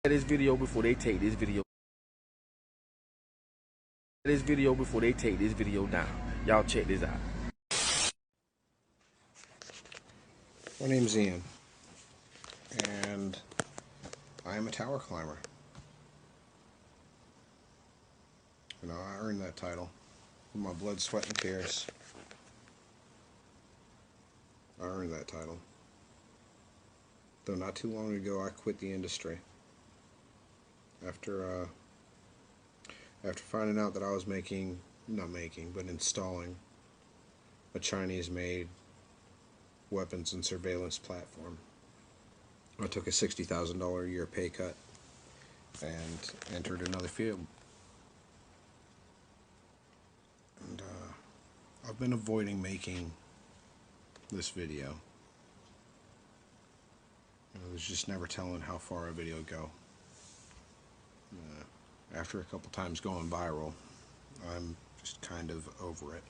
this video before they take this video. This video before they take this video down. Y'all check this out. My name's Ian, and I am a tower climber. You know, I earned that title with my blood, sweat, and tears. I earned that title. Though not too long ago, I quit the industry after finding out that I was installing a Chinese-made weapons and surveillance platform. I took a $60,000 a year pay cut and entered another field. And I've been avoiding making this video. There's just never telling how far a video go. After a couple times going viral, I'm just kind of over it.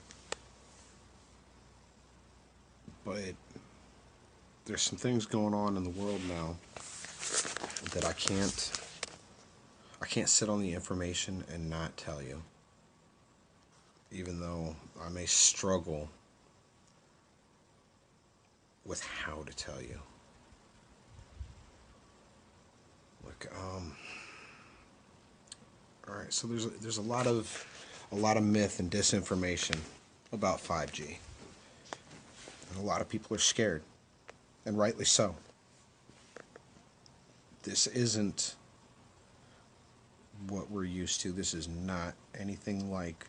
But there's some things going on in the world now that I can't sit on the information and not tell you. Even though I may struggle with how to tell you. Look, alright, so there's a lot of myth and disinformation about 5G. And a lot of people are scared, and rightly so. This isn't what we're used to. This is not anything like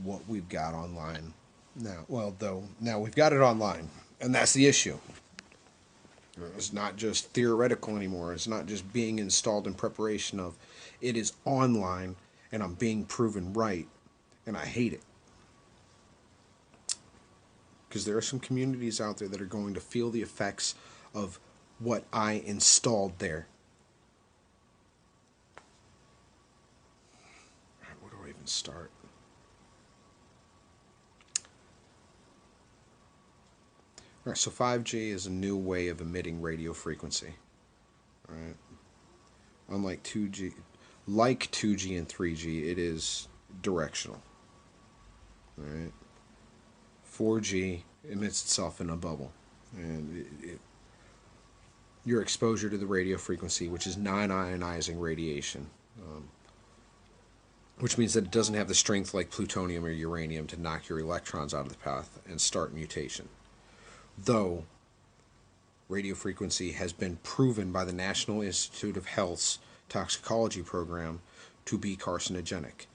what we've got online now. Well, though, now we've got it online, and that's the issue. It's not just theoretical anymore. It's not just being installed in preparation of. It is online, and I'm being proven right, and I hate it. Because there are some communities out there that are going to feel the effects of what I installed there. Where do I even start? Alright, so 5G is a new way of emitting radio frequency. Alright. Unlike 2G, like 2G and 3G, it is directional. Alright. 4G emits itself in a bubble. And your exposure to the radio frequency, which is non-ionizing radiation, which means that it doesn't have the strength like plutonium or uranium to knock your electrons out of the path and start mutation. Though radio frequency has been proven by the National Institute of Health's toxicology program to be carcinogenic.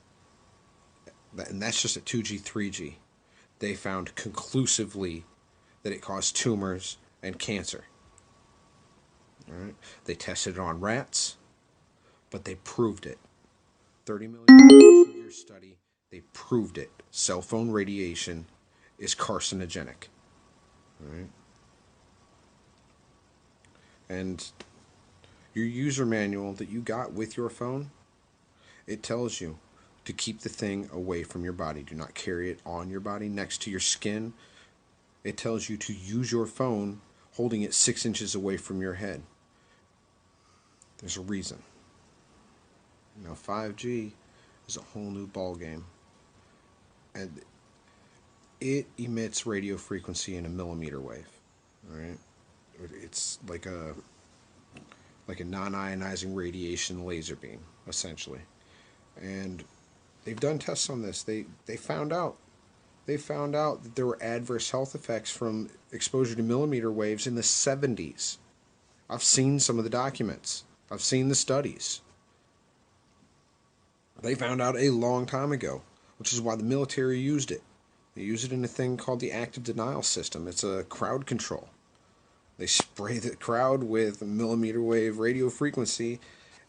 And that's just at 2G, 3G. They found conclusively that it caused tumors and cancer. All right? They tested it on rats, but they proved it. 30 million year study, they proved it. Cell phone radiation is carcinogenic. All right? And your user manual that you got with your phone, it tells you to keep the thing away from your body. Do not carry it on your body next to your skin. It tells you to use your phone holding it 6 inches away from your head. There's a reason. 5G is a whole new ball game. And it emits radio frequency in a millimeter wave. All right? It's like a non-ionizing radiation laser beam, essentially. And they've done tests on this. They found out that there were adverse health effects from exposure to millimeter waves in the 70s. I've seen some of the documents. I've seen the studies. They found out a long time ago, which is why the military used it. They use it in a thing called the active denial system. It's a crowd control. They spray the crowd with millimeter wave radio frequency,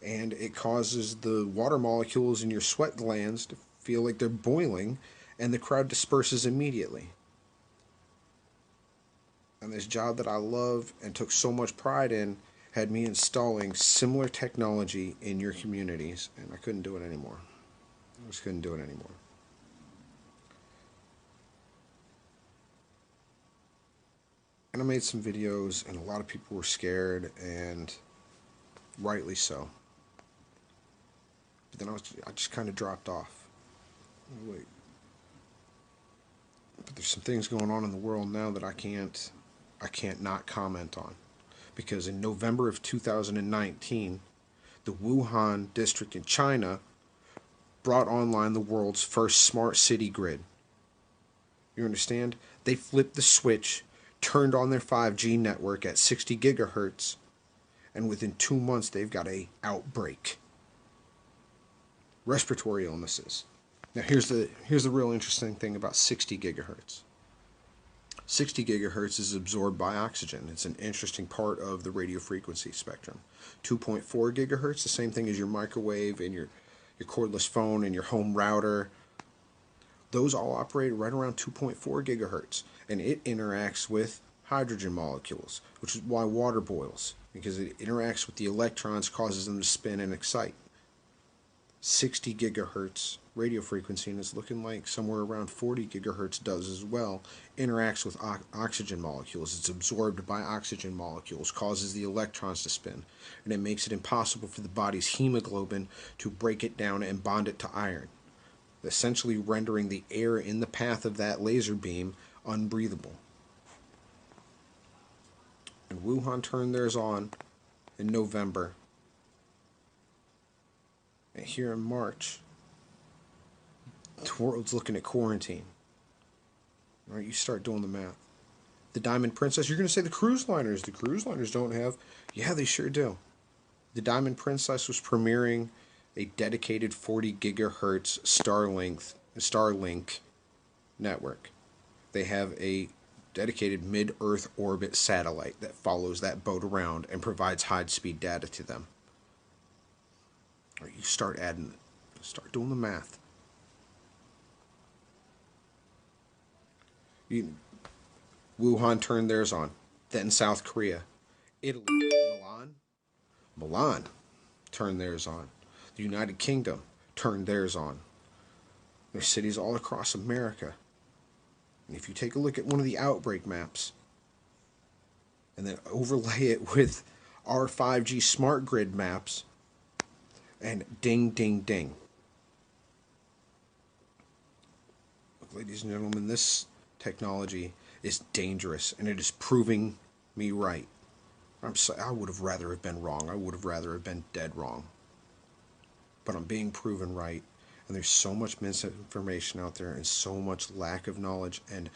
and it causes the water molecules in your sweat glands to feel like they're boiling, and the crowd disperses immediately. And this job that I love and took so much pride in had me installing similar technology in your communities, and I couldn't do it anymore. I just couldn't do it anymore. And I made some videos, and a lot of people were scared, and rightly so. But then I just kind of dropped off. Wait. But there's some things going on in the world now that I can't not comment on. Because in November of 2019, the Wuhan district in China brought online the world's first smart city grid. You understand? They flipped the switch, turned on their 5G network at 60 gigahertz, and within 2 months they've got a outbreak. Respiratory illnesses. Now here's the real interesting thing about 60 gigahertz. 60 gigahertz is absorbed by oxygen. It's an interesting part of the radio frequency spectrum. 2.4 gigahertz, the same thing as your microwave and your cordless phone and your home router. Those all operate right around 2.4 gigahertz, and it interacts with hydrogen molecules, which is why water boils, because it interacts with the electrons, causes them to spin and excite. 60 gigahertz radio frequency, and it's looking like somewhere around 40 gigahertz does as well, interacts with oxygen molecules. It's absorbed by oxygen molecules, causes the electrons to spin, and it makes it impossible for the body's hemoglobin to break it down and bond it to iron, essentially rendering the air in the path of that laser beam unbreathable. And Wuhan turned theirs on in November. And here in March, the world's looking at quarantine. All right, you start doing the math. The Diamond Princess, you're going to say the cruise liners. The cruise liners don't have. Yeah, they sure do. The Diamond Princess was premiering a dedicated 40 gigahertz Starlink network. They have a dedicated mid-Earth orbit satellite that follows that boat around and provides high-speed data to them. Or you start adding it. Start doing the math. Wuhan turned theirs on. Then South Korea. Italy. Milan turned theirs on. The United Kingdom turned theirs on. There's cities all across America. And if you take a look at one of the outbreak maps and then overlay it with our 5G smart grid maps, and ding, ding, ding. Look, ladies and gentlemen, this technology is dangerous, and it is proving me right. I would have rather have been wrong. I would have rather have been dead wrong. But I'm being proven right, and there's so much misinformation out there and so much lack of knowledge and